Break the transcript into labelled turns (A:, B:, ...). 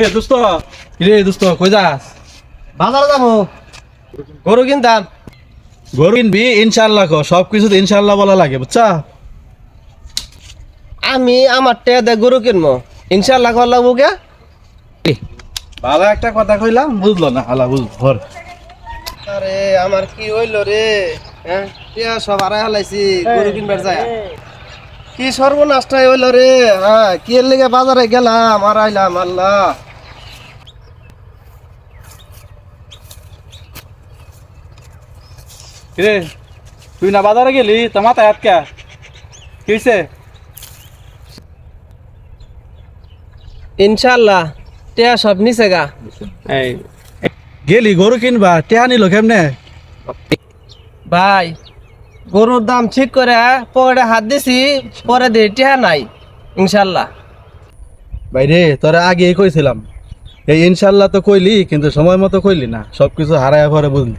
A: এ দোস্ত রে দোস্ত কই যাস?
B: বাজারে যাবো, গরু কিনতাম।
A: গরু কিনবি ইনশাআল্লাহ কো, সবকিছুতে ইনশাআল্লাহ বলা লাগে বুঝছা?
B: আমি আমার টেয়া দিয়ে গরু কিনবো, ইনশাল্লাহ কর লাগবো কে?
A: ভালো একটা কথা কইলাম বুঝলো না, হালা বুঝ ধর।
B: আরে আমার কি হইলো রে? হ্যাঁ, টিয়া সব আড়াই হালাইছি গরু কিনবার যায়। কি সর্বনাশটাই হইলো রে? হ্যাঁ, কি এর লেগে বাজারে গেলাম আর আইলাম, আল্লাহ।
A: রে তুই না বাজারে গেলি, তো মাথায় হাত কে কি হইছে?
B: ইনশাল্লাহ টিয়া সব নিচে গা।
A: এই গেলি গরু কিনবা, টেহা নিল কেমনে?
B: ভাই, গরুর দাম ঠিক করে পরে হাত দিছি, পরে দিয়ে টিয়া নাই ইনশাল্লাহ।
A: ভাই রে তোরা আগেই কইছিলাম, এই ইনশাআল্লাহ তো কইলি কিন্তু সময় মতো কইলি না, সবকিছু হারায় পরে বুঝলি।